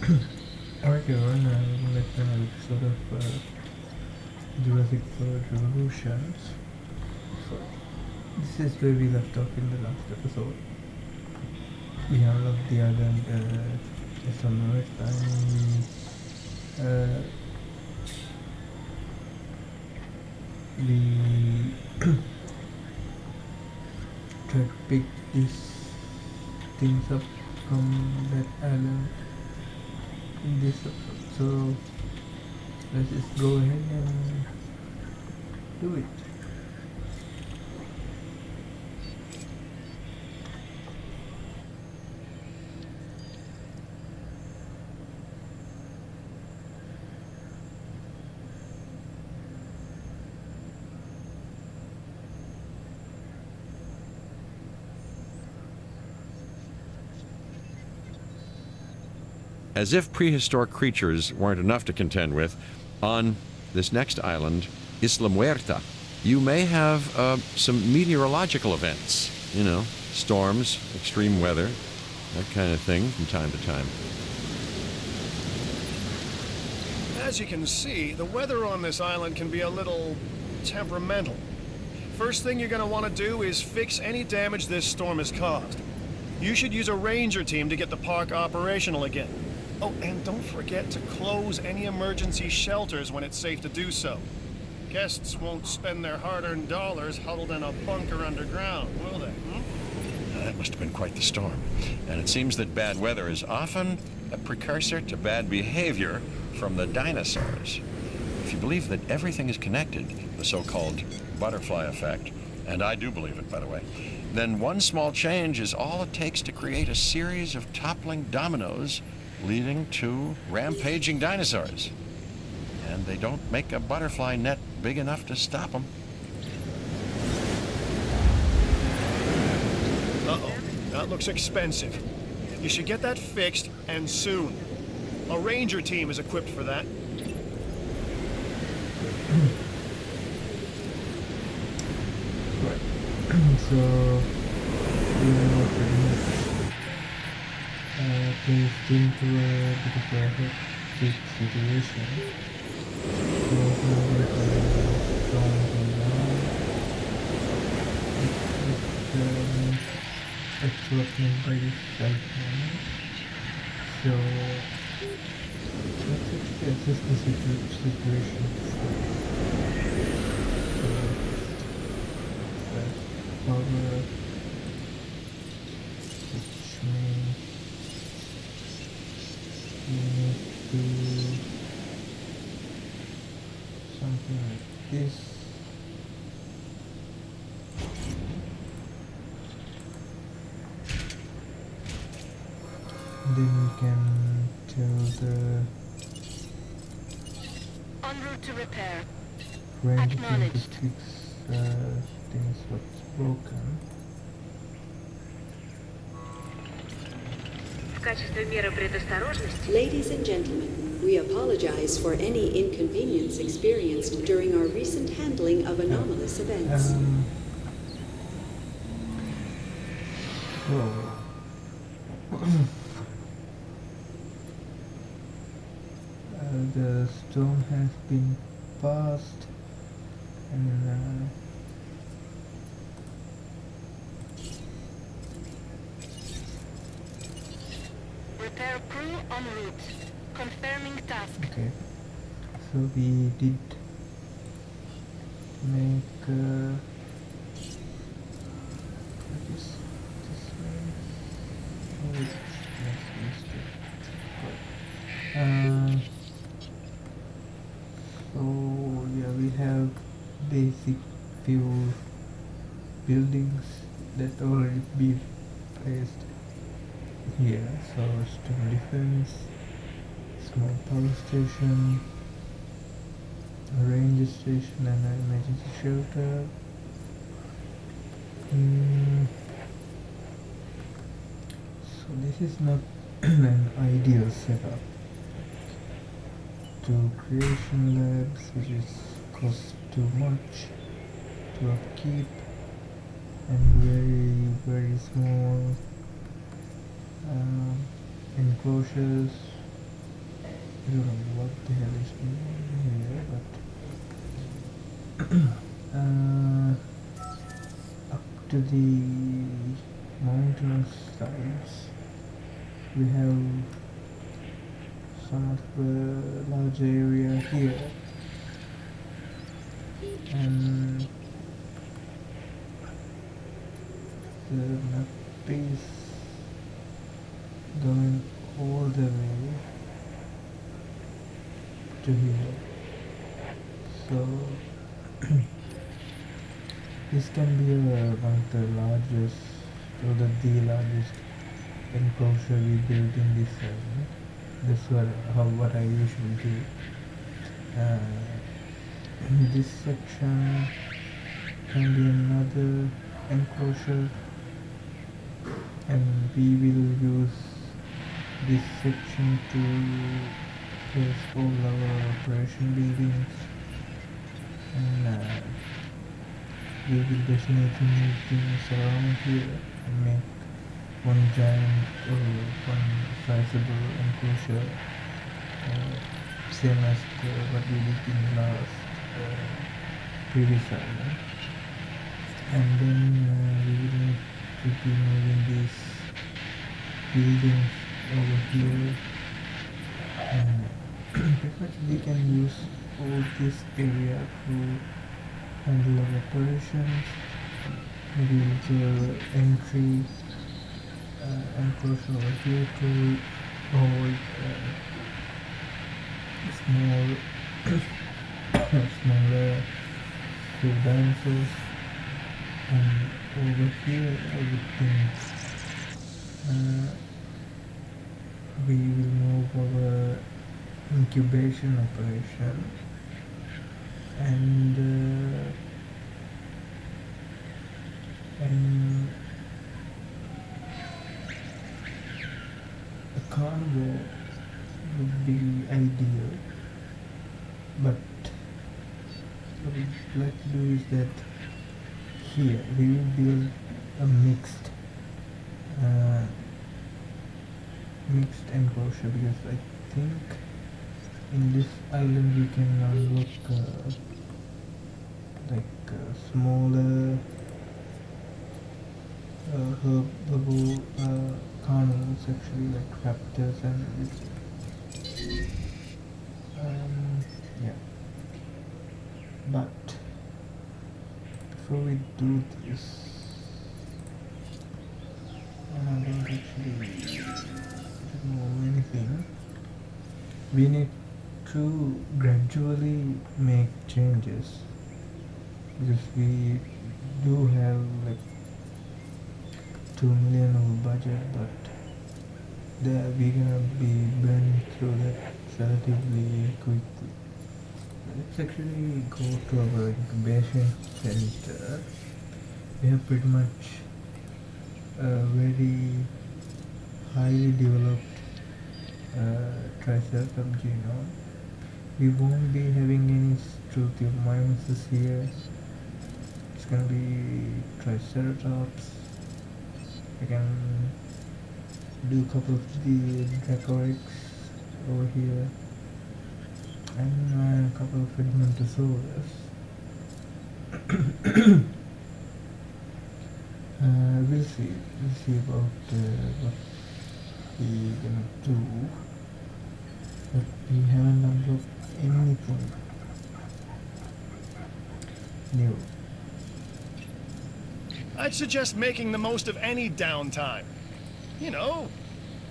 Alright everyone, welcome back to another episode of Jurassic World Evolution. So, this is where we left off in the last episode. We unlocked the island Isla Muerta and we try to pick these things up from that island in this episode. So let's just go ahead and do it. As if prehistoric creatures weren't enough to contend with, on this next island, Isla Muerta, you may have some meteorological events. You know, storms, extreme weather, that kind of thing from time to time. As you can see, the weather on this island can be a little temperamental. First thing you're going to want to do is fix any damage this storm has caused. You should use a ranger team to get the park operational again. Oh, and don't forget to close any emergency shelters when it's safe to do so. Guests won't spend their hard-earned dollars huddled in a bunker underground, will they? That must have been quite the storm. And it seems that bad weather is often a precursor to bad behavior from the dinosaurs. If you believe that everything is connected, the so-called butterfly effect, and I do believe it, by the way, then one small change is all it takes to create a series of toppling dominoes leading to rampaging dinosaurs. And they don't make a butterfly net big enough to stop them. Uh-oh, that looks expensive. You should get that fixed, and soon. A ranger team is equipped for that. Right. So we are pretty much placed into a bit of a hectic situation. So with Strom going down, it's working by this right now. So let's actually assess the situation first. So Cobra, which means we need to do something like this. Then we can tell the En route to repair. ranger team to Acknowledged. fix things what's broken. В качестве меры предосторожности Ladies and gentlemen, we apologize for any inconvenience experienced during our recent handling of anomalous events. The storm has been passed and repair crew en route. Confirming task. okay, so we did make this way. Oh, yes, so yeah, we have basic few buildings that already be placed here. So stone defense, small power station, a ranger station, and an emergency shelter. So this is not an ideal setup. Two creation labs, which is cost too much to upkeep, and very small enclosures I don't know what the hell is going on here, but up to the mountainous sides we have some of the large area here, and the map is going all the way to here. So this can be one of the largest or the largest enclosure we built in this segment. That's what I usually do. This section can be another enclosure, and we will use this section to place all our operation buildings, and we will definitely move things around here and make one giant or one sizable enclosure, same as what we did in the last previous island. And then we will need to be moving these buildings over here. Pretty much we can use all this area to handle our operations. Maybe a little entry enclosure over here to hold small smaller dinosaurs, and over here everything we will move our incubation operation, and a carnivore would be ideal, but what we'd like to do is that here we will build a mixed enclosure, because I think in this island we can unlock smaller herbivore carnivores, actually, like raptors and everything. Yeah, but before we do this, I don't actually know anything. We need to gradually make changes, because we do have like 2 million of budget, but we're gonna be burning through that relatively quickly. Let's actually go to our incubation center. We have pretty much a very highly developed Triceratops genome. We won't be having any Struthiomimuses here. It's gonna be Triceratops. I can do a couple of the Dracorex over here, and a couple of Edmontosaurus. We'll see about what we're gonna do, but we haven't unlocked anything new. I'd suggest making the most of any downtime. You know,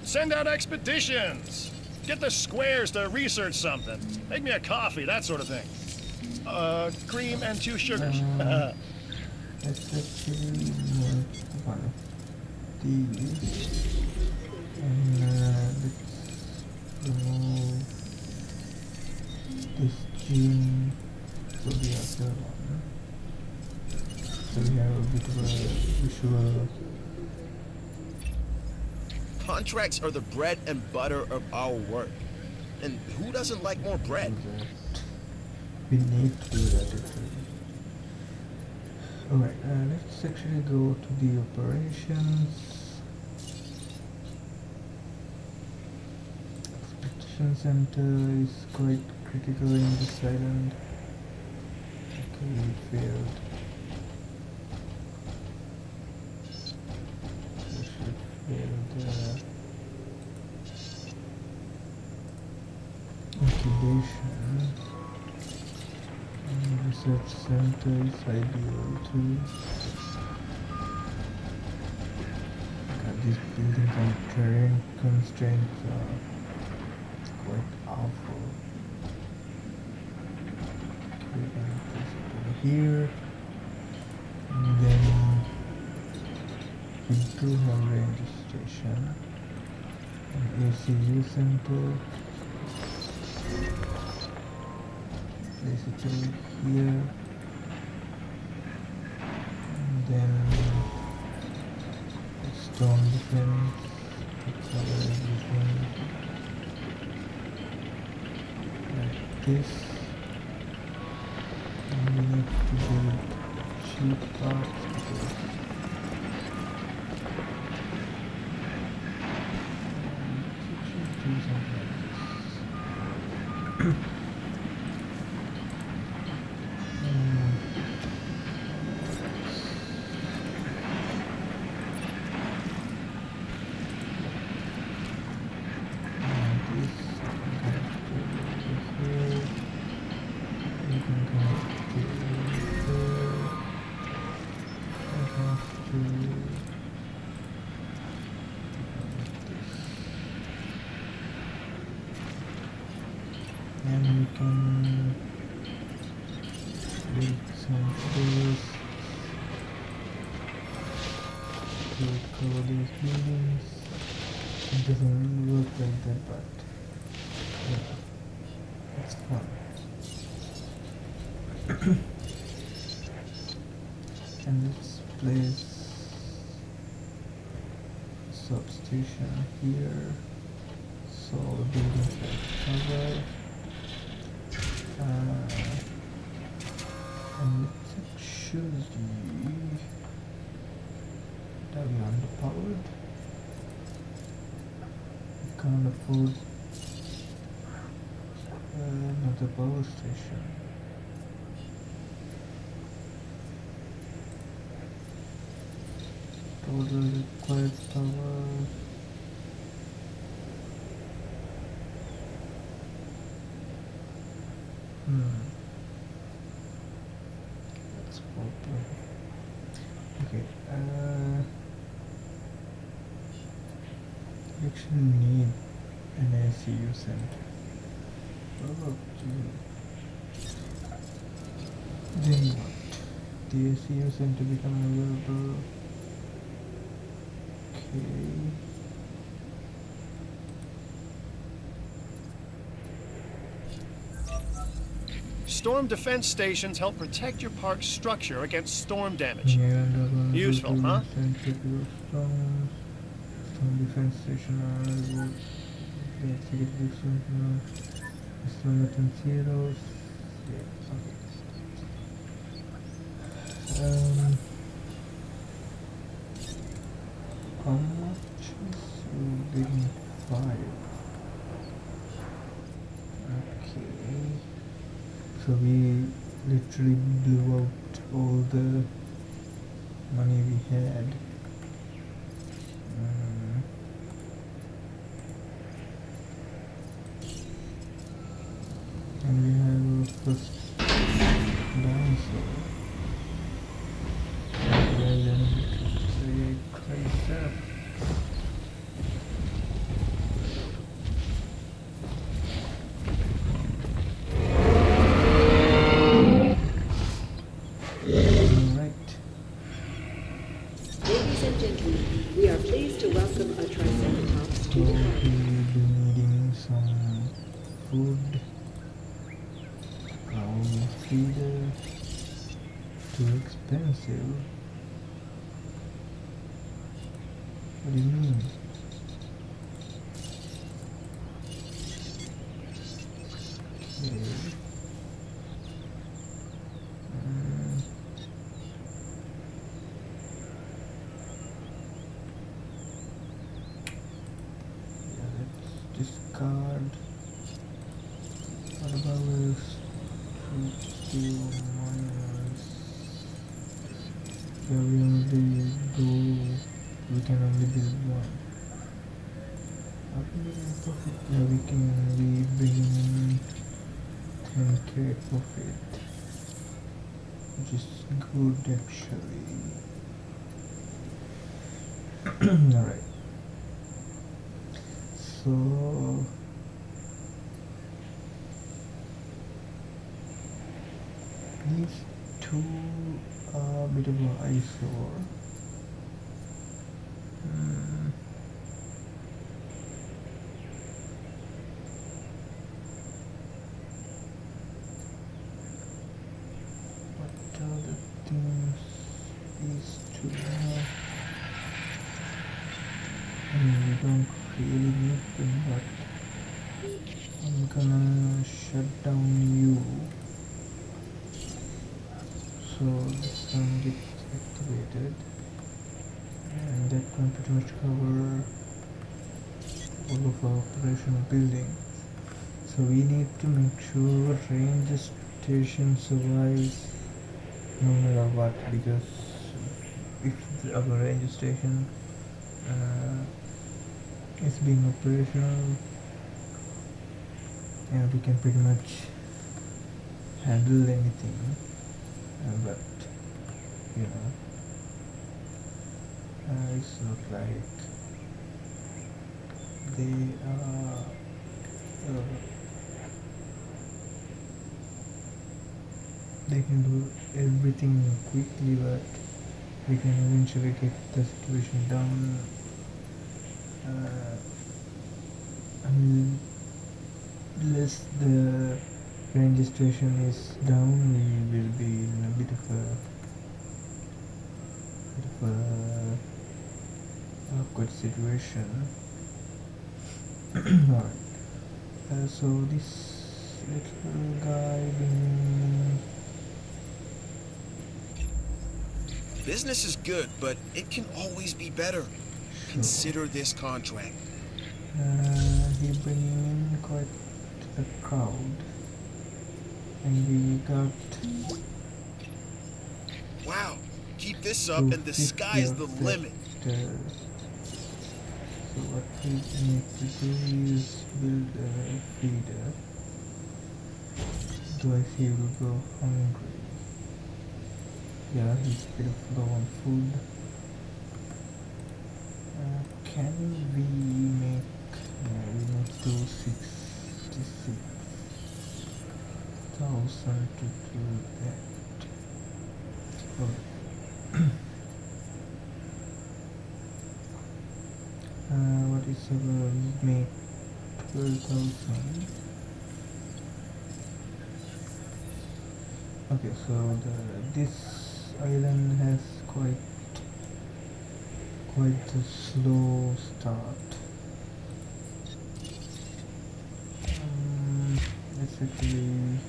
send out expeditions. Get the squares to research something. Make me a coffee, that sort of thing. Cream and 2 sugars. Let's actually make one of these, and let's remove this gene for the other one, so we have a bit of a visual. Contracts are the bread and butter of our work. And who doesn't like more bread? We need to do that actually. Alright, let's actually go to the operations. Extraction center is quite critical in this island. Okay, it failed. We should fail the incubation. And research center is ideal too. God, these buildings and terrain constraints are quite awful. Okay, we're gonna place it over here. And then we do have ranger station. An ACU center. Place it over here. And then Strom defense to cover everything like this. And we need to build cheap parts because it should do something like this. And we can build some floors to cover these buildings. It doesn't work like that, but yeah, it's fun. And let's place substation here so the buildings are covered. And let's choose the underpowered. We can't afford another power station. Total required power. That's problem. Okay, we actually need an ACU center. Then what? The ACU center become available. Okay. Storm defense stations help protect your park's structure against storm damage. Useful, huh? Storm defense station zeros. Yeah, okay. How much is building 5? Okay. So we literally blew out all the money we had. And we have our first dinosaur. Ladies and gentlemen, we are pleased to welcome a Triceratops to the We'll park. be needing some food. Feeder. Too expensive. What do you mean? Okay. Yeah, let's discard we can only build one. After making profit, we can only bring in 10k profit, which is good actually. Alright, so these two are a bit of an eyesore. What are the things these two have? We don't really need them, but I'm gonna shut down you so this one gets activated, and that can pretty much cover all of our operational buildings. So we need to make sure ranger station survives no matter what, because if our ranger station is being operational, we can pretty much handle anything, but you know, it's not like they are they can do everything quickly, but we can eventually get the situation down. Unless the ranger station is down, we will be in a bit of a awkward situation. Alright, so this little guy being... Business is good, but it can always be better. Consider this contract. He bringing in quite a crowd, and we got... Wow, keep this up and the sky's the limit. So what we need to do is build a feeder. Otherwise he will go hungry. Yeah, he's a bit of low on food. Can we make... we need to 66,000 to do that. Okay. What is our make 12,000? Okay, so this island has quite a slow start. Let's actually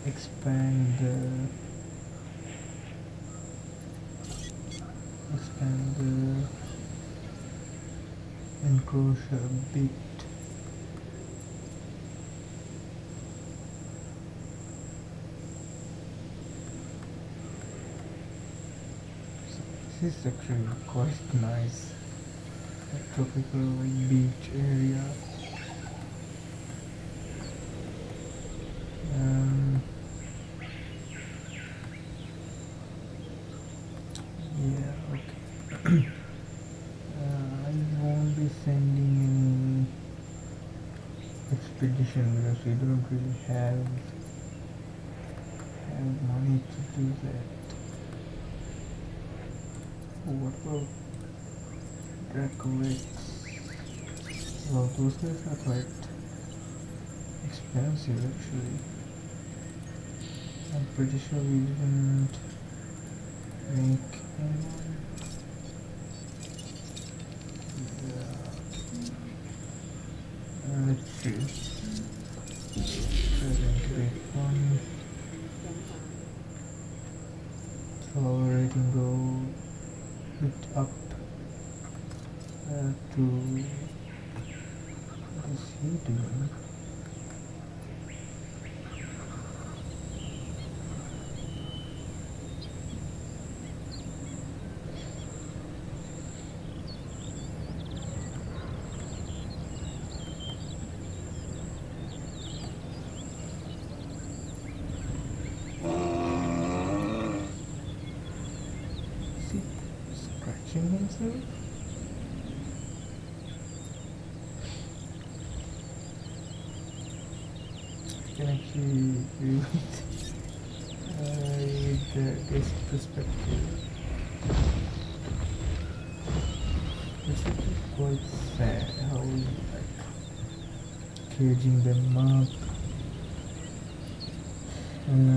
expand the enclosure a bit. So this is actually quite nice, a tropical beach area. Yeah, okay. I won't be sending any expedition because we don't really have money to do that. What about Dracolex? Well, those guys are quite expensive actually. I'm pretty sure we didn't make anyone. Let's see. Great one. So our rating go bit up to what is he doing? touching himself? I can actually view it with the guest perspective. It's actually quite sad how like caging them up.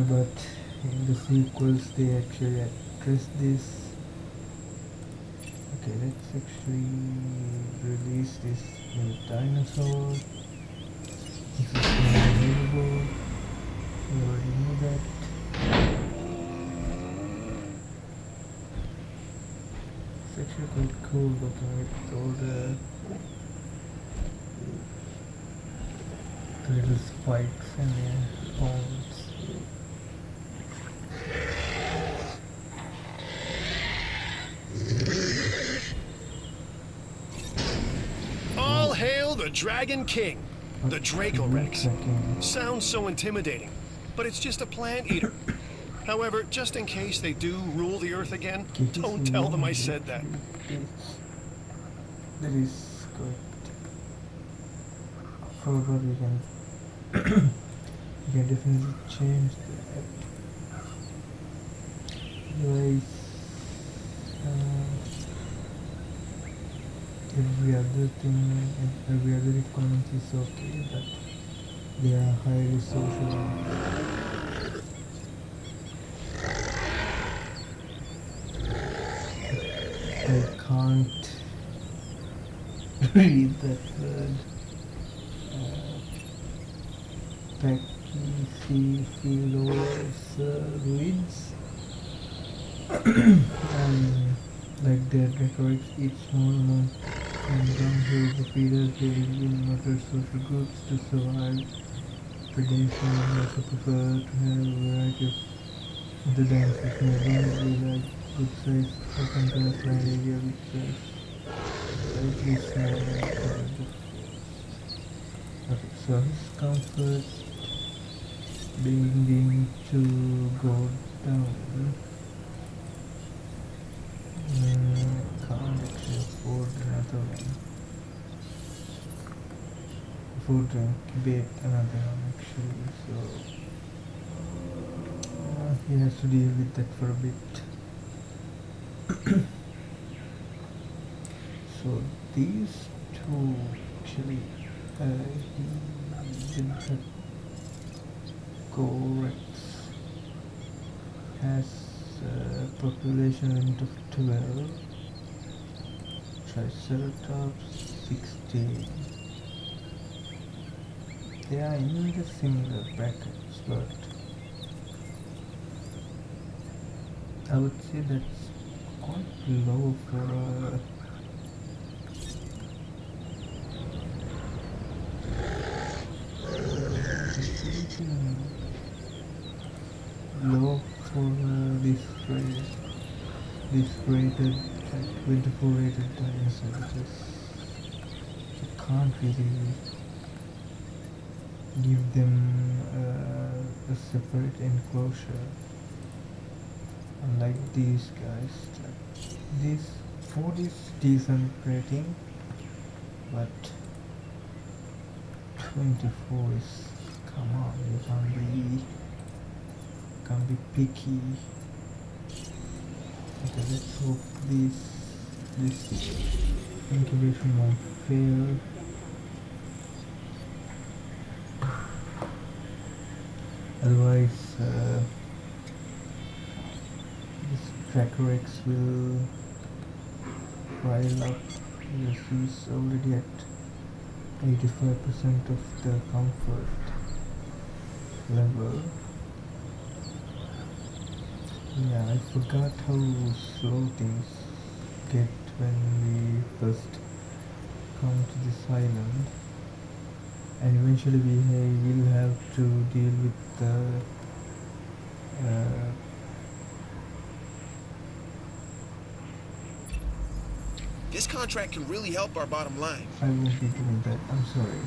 But in the sequels they actually address this. Okay, let's actually release this new dinosaur. This is not available. We already knew that. It's actually quite cool looking with all the little spikes and their horns. All hail the Dragon King, the Dracorex. Second. Sounds so intimidating, but it's just a plant eater. However, just in case they do rule the Earth again, don't tell them I said that. That is good. However, we can definitely change that. Otherwise, every other thing, every other requirement is okay, but they are highly social. I can't read that word. Pachycephalosaurids. Like their records, each small amount and downhill the feeders they live in other social groups to survive predation and also prefer to have a variety of other dinosaurs nearby, like good size open grassland area which is slightly small. Okay, so his comfort being to go down. Can't actually afford another one. Afford to incubate another one actually, so he has to deal with that for a bit. So these two actually, he did that. Cobra has a population limit of 12, Triceratops 16. They are in the similar brackets, but I would say that's quite low for a low for this rated, like 24 rated dinosaurs. You can't really give them a separate enclosure. Unlike these guys, like this 4 is decent rating, but 24 is, come on, you can't be picky. Okay, let's hope this incubation won't fail. Otherwise, this Dracorex will rile up because he's already at 85% of the comfort level. Yeah, I forgot how slow things get when we first come to this island, and eventually we will have to deal with the This contract can really help our bottom line. I won't be doing that, I'm sorry.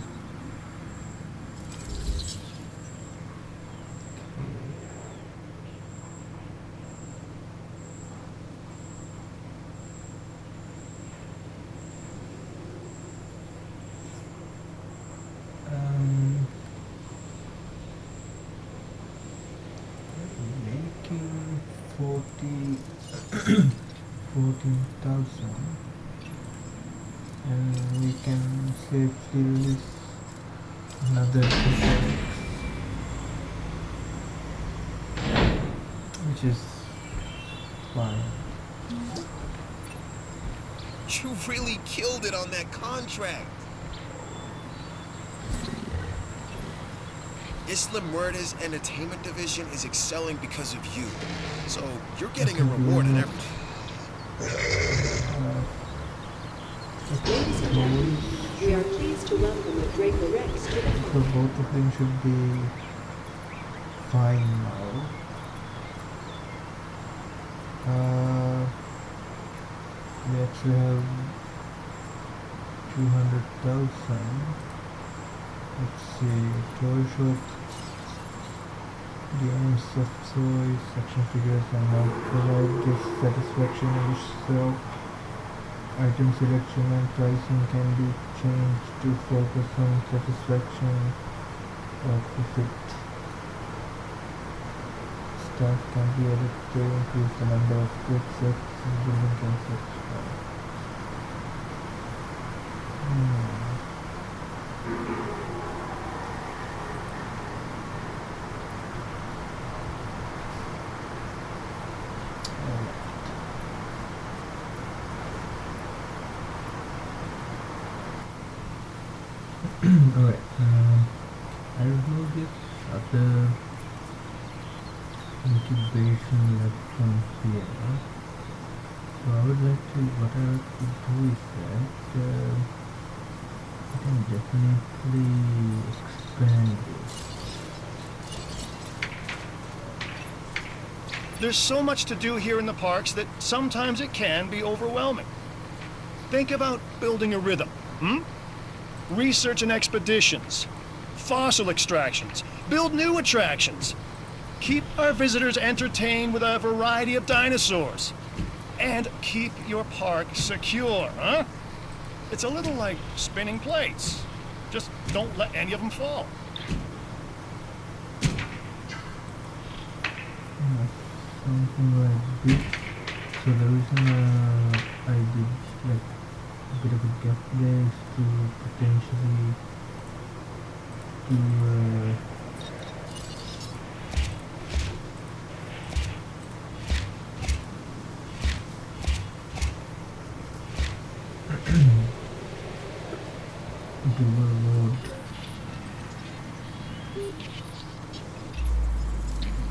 and we can safely release another 2, which is fine. You really killed it on that contract. Isla Muerta's entertainment division is excelling because of you. So you're getting a reward and everything. Ladies and gentlemen, we are pleased to welcome the Draco Rex to the So park. both of them should be fine now. We actually have 200,000. Let's see, toy shop, games, soft toys, action figures, and now provide this satisfaction in itself. Item selection and pricing can be changed to focus on satisfaction or profit. Staff can be added to increase the number of goods sets and building concepts. Alright, I removed this other incubation lab from here. So I would like to, what I like to do is that I can definitely expand this. There's so much to do here in the parks that sometimes it can be overwhelming. Think about building a rhythm, research and expeditions, fossil extractions, build new attractions, keep our visitors entertained with a variety of dinosaurs, and keep your park secure, huh? It's a little like spinning plates. Just don't let any of them fall. Something like this. So the reason I did like a bit of a gap there is to potentially do a road.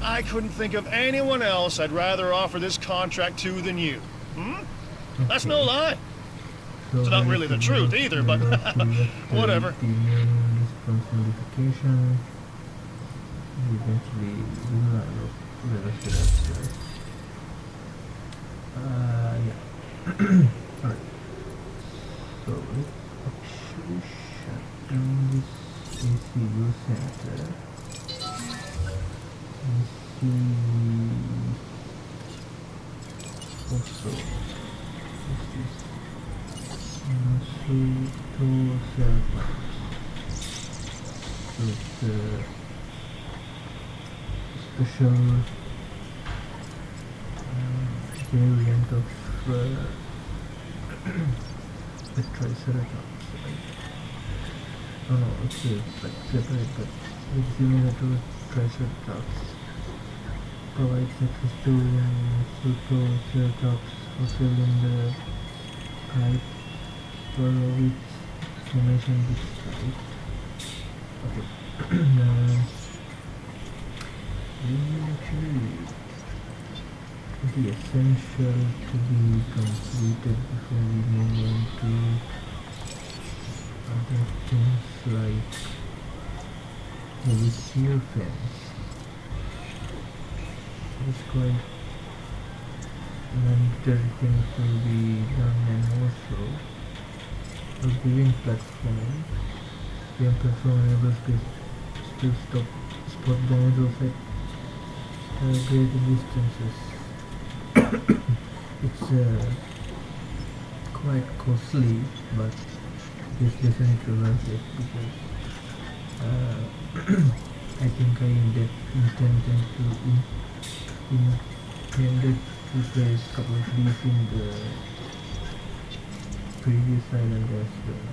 I couldn't think of anyone else I'd rather offer this contract to than you. That's no lie. So It's not really the truth either, but whatever. The response modification. Eventually, we will reverse it upstairs. Yeah. Alright. So let's actually shut down this ACU center. And see. Also, what's this? So it's a special variant of the Triceratops, right? Oh no, it's like separate, but it's similar to Triceratops. Provides access to Pseudoceratops fossil in the pipe for which formation this site. Okay. Actually, it is essential to be completed before we move on to other things like the shear fence. It's quite mandatory things will be done, and also a viewing platform. Viewing platform enables to spot dinosaurs at greater distances. It's quite costly, but it's definitely worth it because I think I intended to place a couple of these in the previous island as well.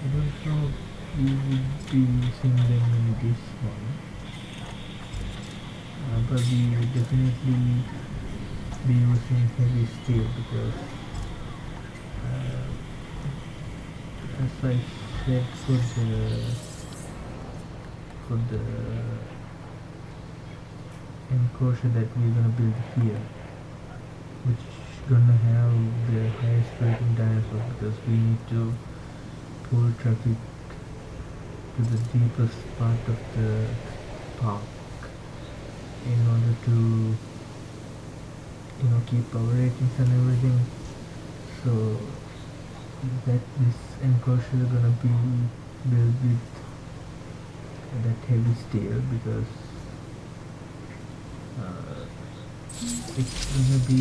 I don't know if we would be using them in this one, but we will definitely be using heavy steel because as I said for the enclosure that we're gonna build here, which is gonna have the highest rating dinosaurs, because we need to pull traffic to the deepest part of the park in order to keep our ratings and everything. So that this enclosure is gonna be built with that heavy steel, because it's gonna be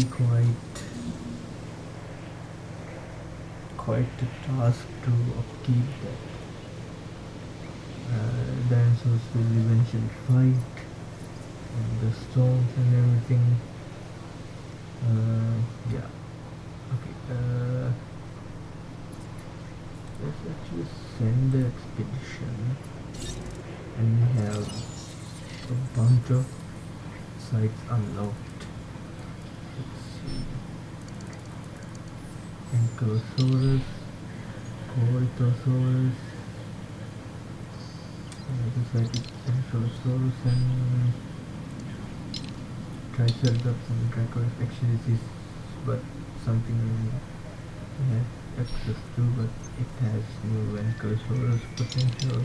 quite a task to upkeep that. Dinosaurs will eventually fight, and the storms and everything. Yeah. Okay. Let's actually send the expedition, and we have a bunch of sites unlocked. Let's see. Ankylosaurus, Corythosaurus, another site is Ankylosaurus and Triceratops and Dracoris. Actually this is but something we have access to, but it has new Ankylosaurus potential.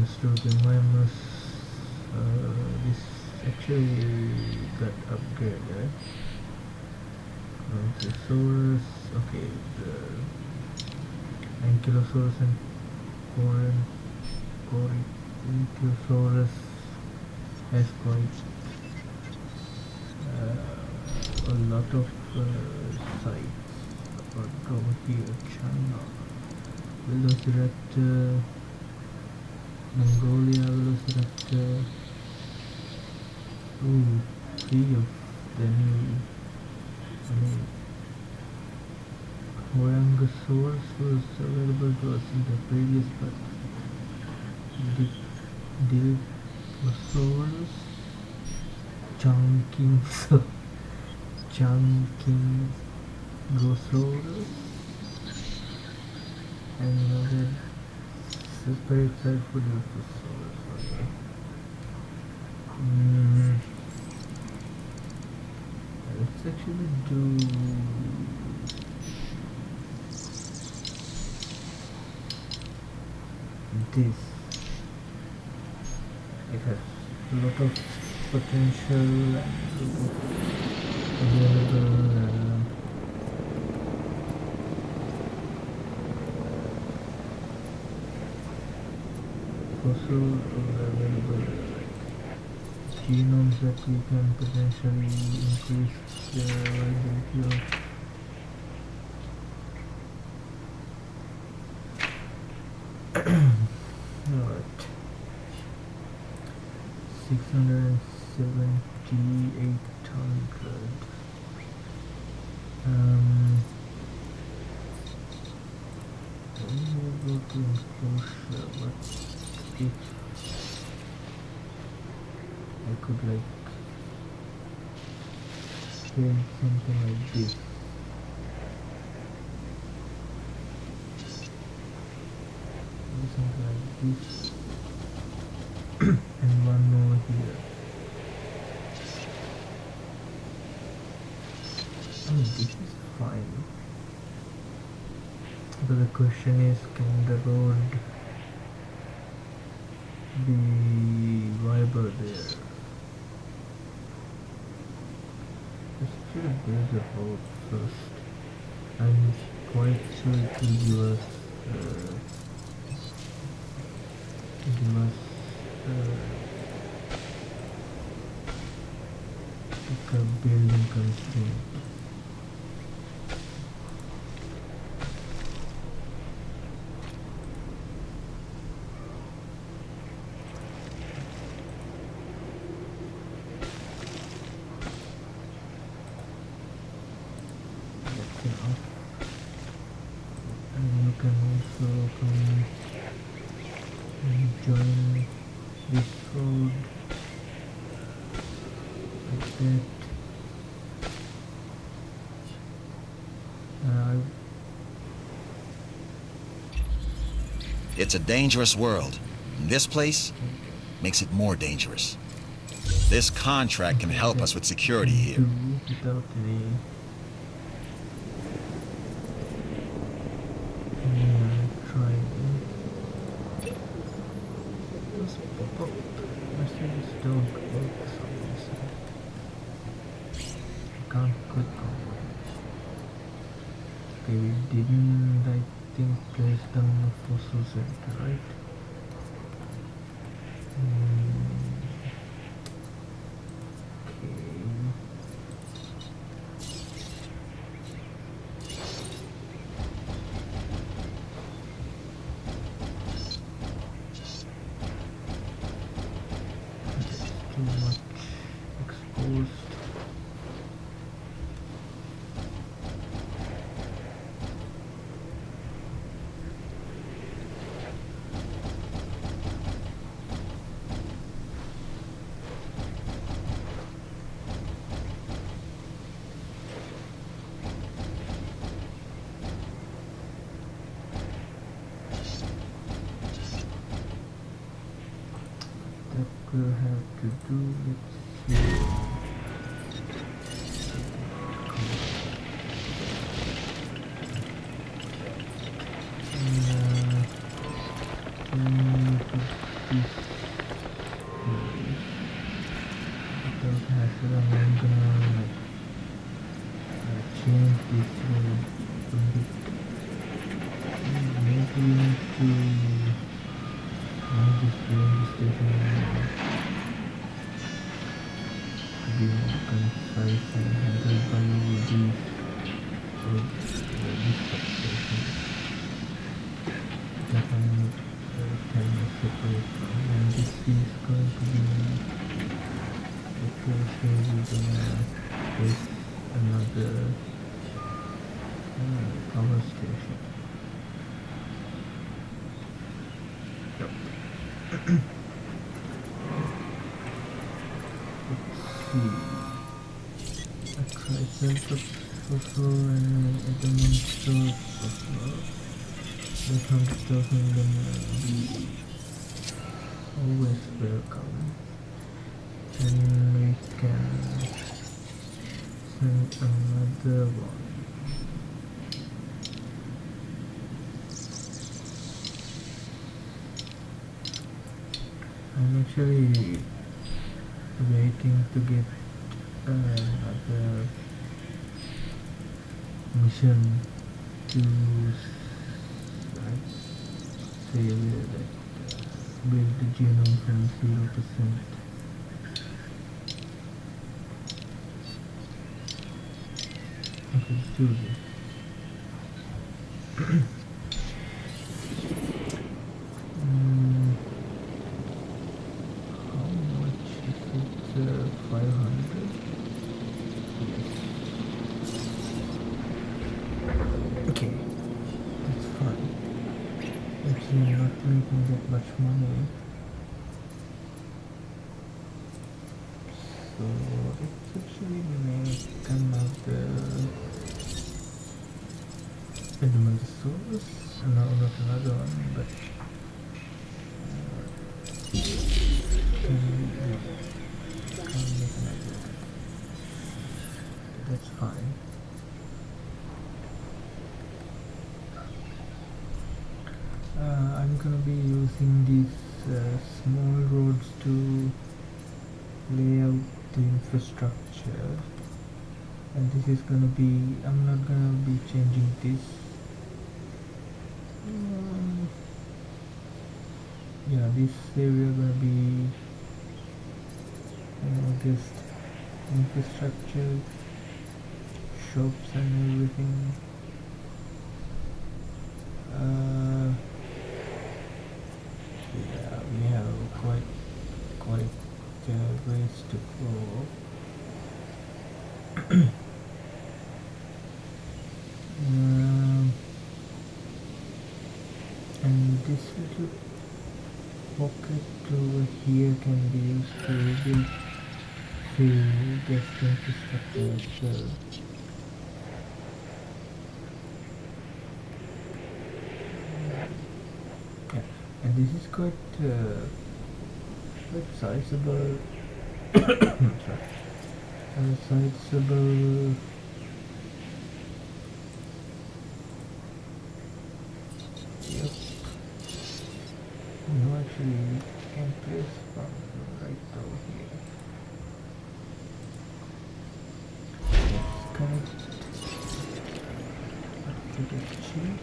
Strom, this actually got upgraded. Brontosaurus, okay, the Ankylosaurus and Corythosaurus has quite a lot of sites. But over here, China, Velociraptor, Mongolia, Velociraptor. Ooh, 3 of the new. Orangosaurus was available to us in the previous, but Dilophosaurus, Chunkingosaurus, and another separate site for Dilophosaurus. Okay. Let's actually do this. It has a lot of potential and available fossil available genomes that we can potentially increase the viability of. Alright, 678 800. We will go to enclosure, but if I could build something like this. Something like this. And one more here. This is fine. But the question is, can the road be viable there? Let's try to build the road first. I'm quite sure it will give us like a building constraint. enough. And you can also come and join this road like that. It's a dangerous world. And this place makes it more dangerous. This contract can help us with security here. Without any trying. Just pop up. Messages don't work for some reason. I can't click on it. Okay, we didn't, I think, place down a fossil center, right? Too much exposed. That we'll have to do. Let's see. Without hassle, I'm gonna change this road a bit. Maybe we need to change this range station to be more concise and handled by these roads, this substation that I need time to separate from, and this is going to be the place where we're gonna place another power station. Yep. Let's see. I tried sulfur and the monster sulfur. The 100,000 gonna be always welcome. And we can send another one. I'm actually waiting to get another mission to say that build the genome from 0%. Okay, let's do this. How much is it? 500? Yes. Okay, that's fine. It's not making that much money. So let's actually make another dinosaurs. No, not another one, but can make another. That's fine. I'm gonna be using these small roads to lay out the infrastructure, and this is gonna be, I'm not gonna be changing this. Yeah, this area gonna be just infrastructure, shops and everything. Yeah, we have quite ways to go. And this little pocket over here can be used to build few guest infrastructure as well. Yeah, and this is quite sizable. Sorry, sizable. Yep. No, actually, we can place one right over here. Let's connect up to the chip.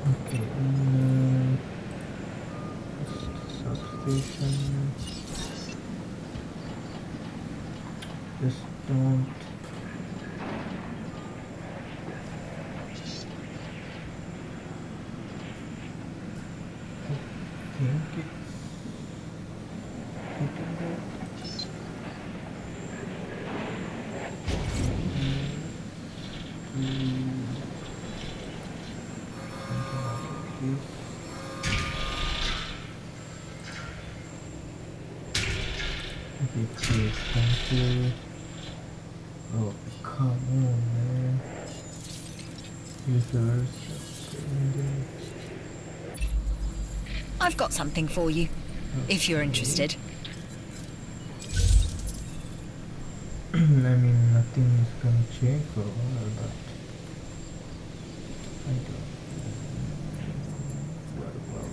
Okay, substation. Just don't. I think it's hitting that. It's too expensive. Oh, come on, man. Users. I've got something for you, if you're interested. I mean, nothing is gonna change for a while, but I don't know. What about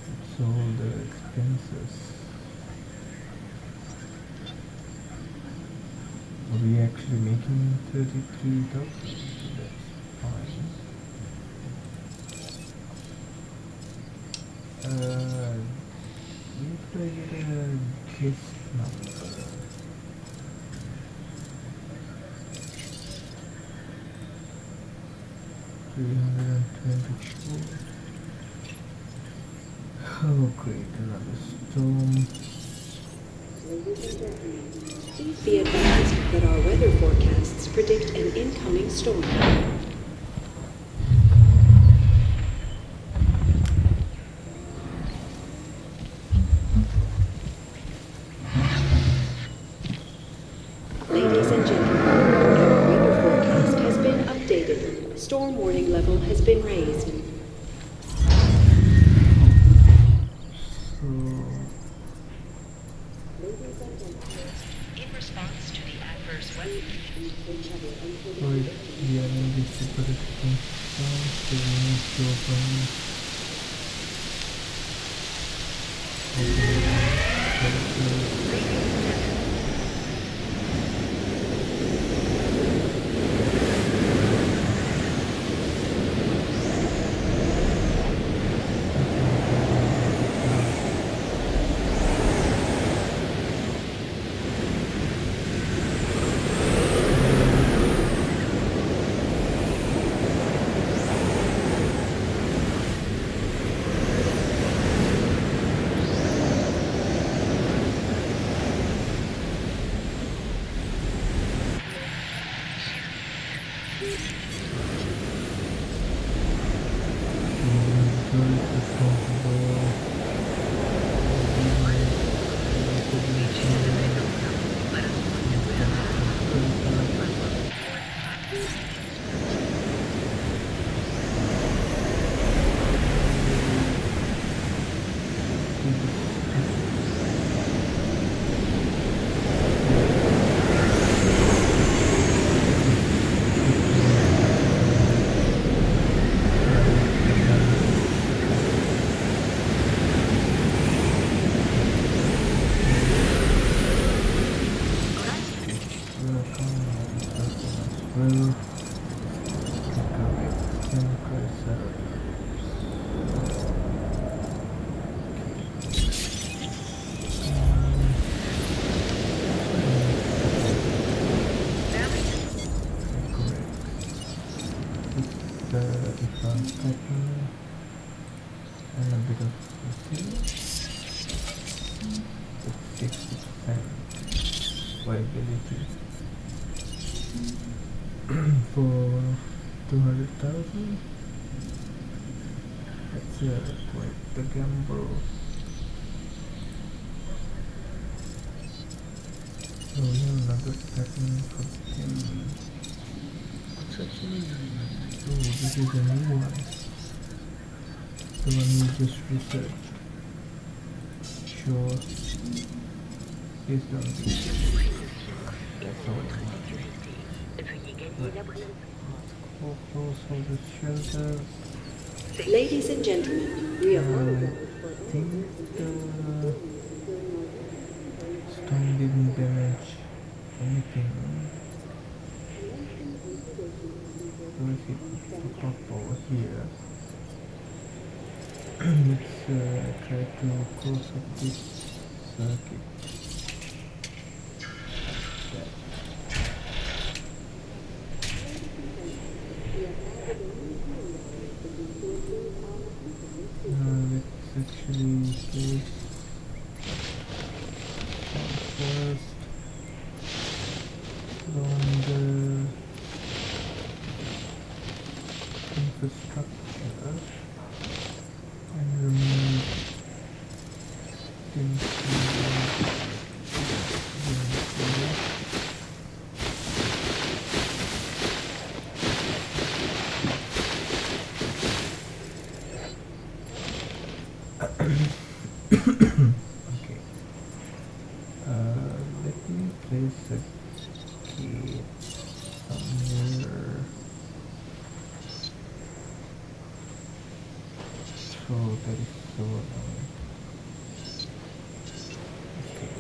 it's all the expenses? Are we actually making 33,000? That's fine. Where could I get a guest number? $324. Oh great, another storm. Please be advised that our weather forecasts predict an incoming storm. Ladies and gentlemen, our weather forecast has been updated. Storm warning level has been raised. In response to the adverse weather. Yeah, this is and a bit of resilience with 60% viability for 200,000. That's quite the gamble. So we have another pattern for him. What's actually... Oh, this is a new one. The one we just researched. Sure. Please don't be. That's all. Right. Go close for the shelters. Ladies and gentlemen, we I apologize. think the storm didn't damage anything. So if it pop up over here, let's try to close up this circuit. Let's actually place first on the infrastructure and remove things okay. Let me place a key somewhere. So that is so annoying. Okay.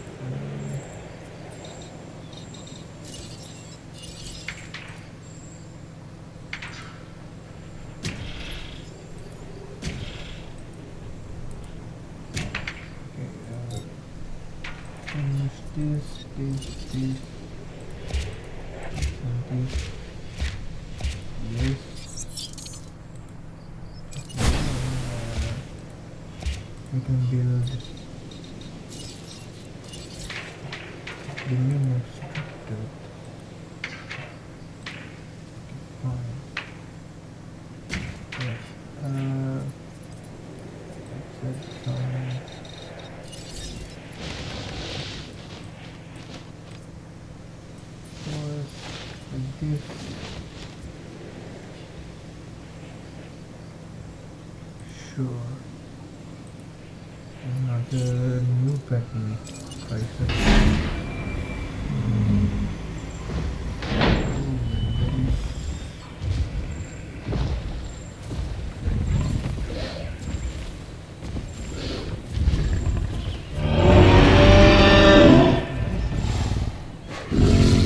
Finish this, and this. Yes. We can build the main structure. Fine. Yes. Let's add some. Like this. Sure. Another new pattern.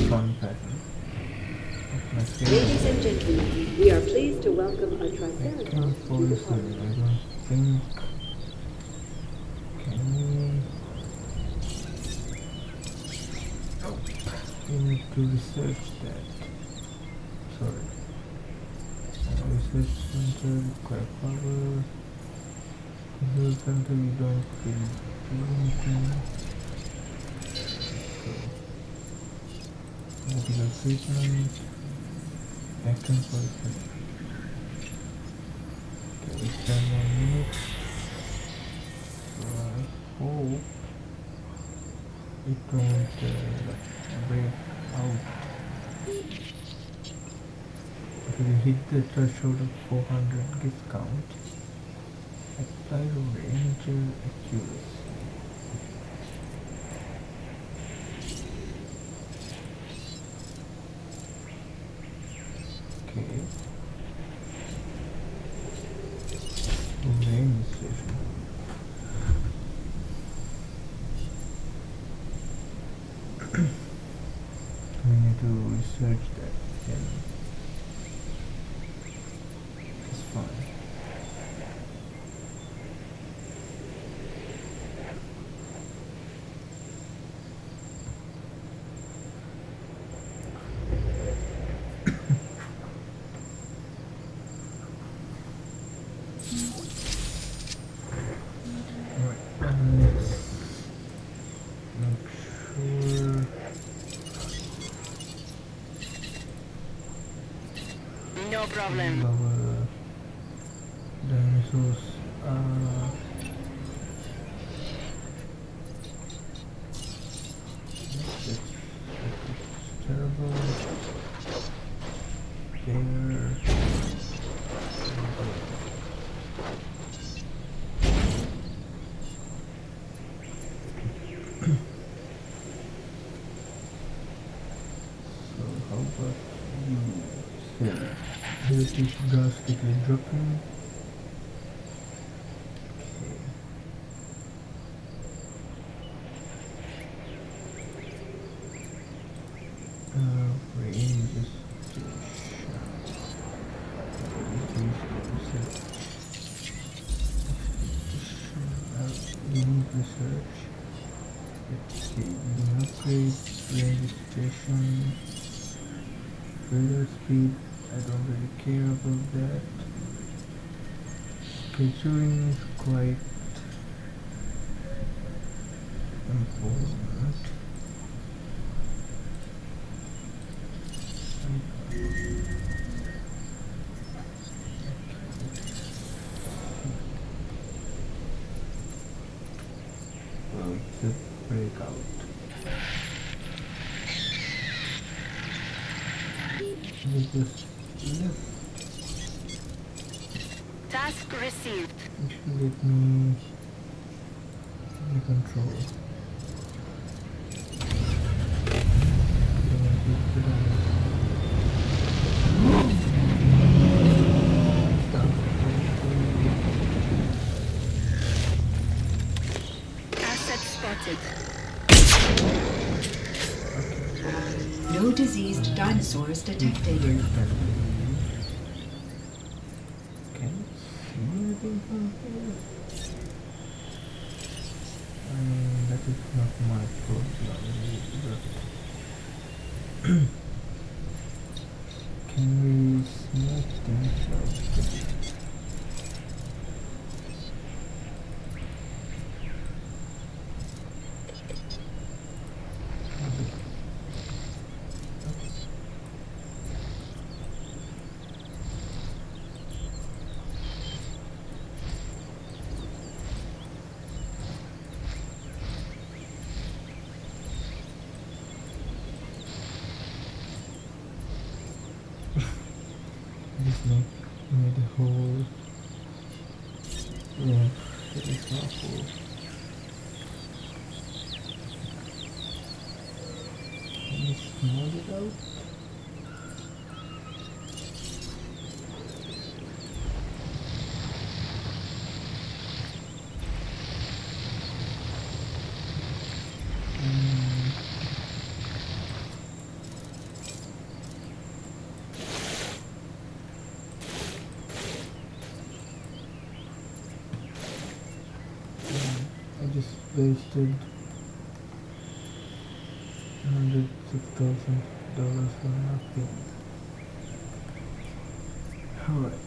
Fun pattern. Ladies and gentlemen, we are pleased to welcome a Triceratops to the Poison. park. I don't think. Can we need to research that. Sorry. Research center require power. Research center we don't really do anything. Medical treatment. Vacuum poison. Okay, we spend 1 minute. So I hope it won't break out. Okay, we hit the threshold of 400 discount. Apply ranger accuracy. Okay. Rain station. We need to research that then. It's fine. No problem. our dinosaurs are that's terrible. There. So how about you? Health is drastically dropping. Range is unique research. Let's see, new upgrade, range station, radar speed. I don't really care about that. Scheduling is quite important. Well, it's a breakout. We just left. Task received. It should let me in control. Asset spotted. No diseased dinosaurs detected. Can you see anything from here? I mean, that is not my problem, but can we smack things out? Just made a hole. Yeah, it is not a hole. Can you small it out? I just wasted hundreds of thousands of dollars for nothing. Alright.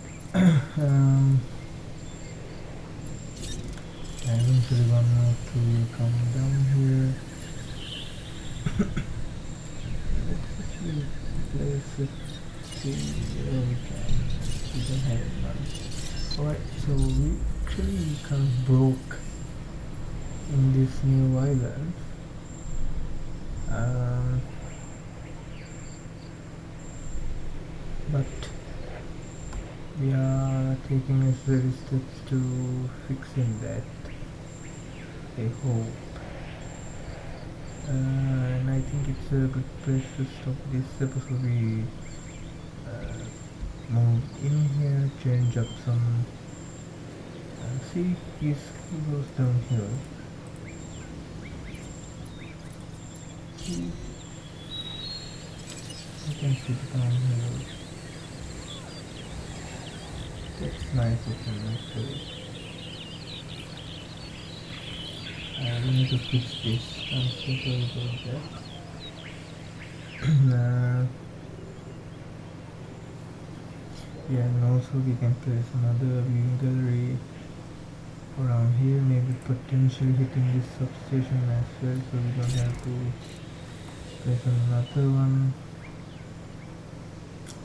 I eventually one more to come down here. Let's actually place it. See where we can. We don't have it now. Alright, so we actually kind of broke in this new island. But we are taking necessary steps to fixing that, I hope. And I think it's a good place to stop this episode. We move in here, change up some, see if he goes downhill. I can sit down here. That's nice of him actually. We need to fix this. I'm so sorry about that. Yeah, and also we can place another viewing gallery around here, maybe potentially hitting this substation as well, so we don't have to place another one.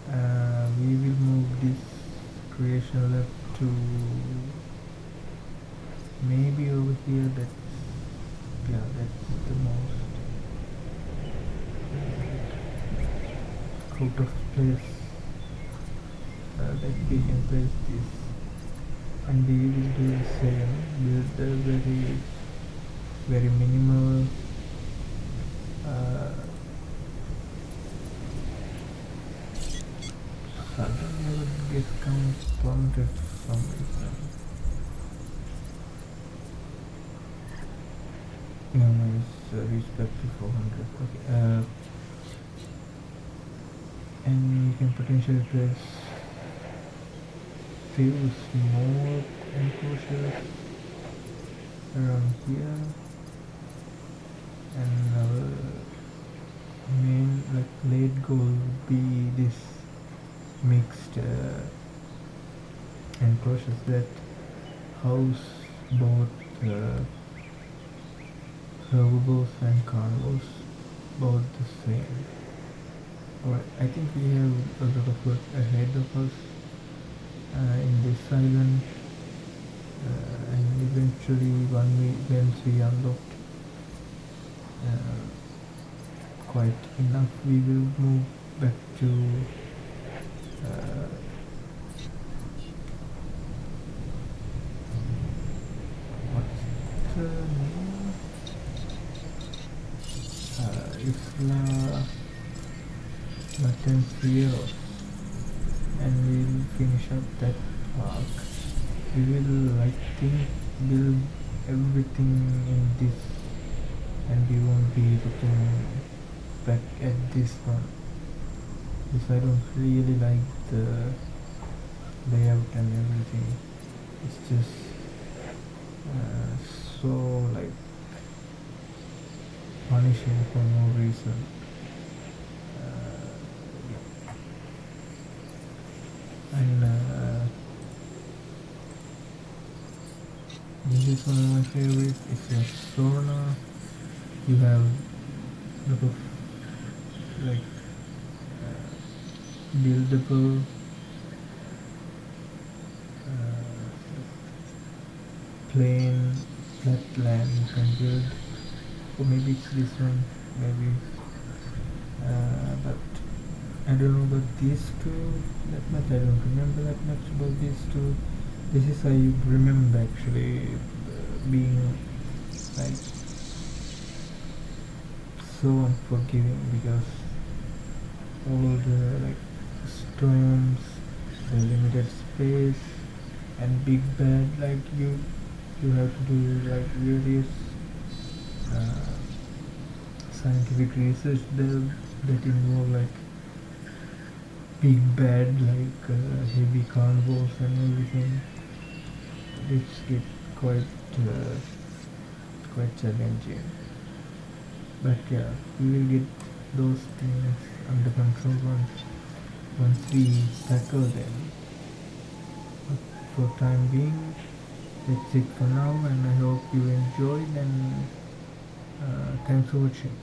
We will move this creation lab to maybe over here. That's the most out of place that we can place this, and we will do the same. Build a very minimal suddenly get plummeted for some reason. No, it's reached back to 400. Okay, and you can potentially place few small enclosures around here, and our main late goal would be this mixed enclosures that house both herbivores and carnivores, both the same. Alright, I think we have a lot of work ahead of us in this island, and eventually once we unlock quite enough, we will move back to what's the name? Isla Muerta, and we'll finish up that park. We will, I think, build everything in this, and we won't be looking back at this one, because I don't really like the layout and everything. It's just so punishing for no reason. And this is one of my favorites. It's a sauna. You have a lot of buildable plain flat land you can build, or maybe it's this one, maybe but I don't know about these two that much. I don't remember that much about these two. This is I remember actually being so unforgiving, because all the storms, the limited space, and big bad, you have to do various scientific research that involve big bad, heavy carnivores and everything. It's get quite challenging. But yeah, we will get those things under control once we tackle them. But for time being, that's it for now, and I hope you enjoyed, and thanks for watching.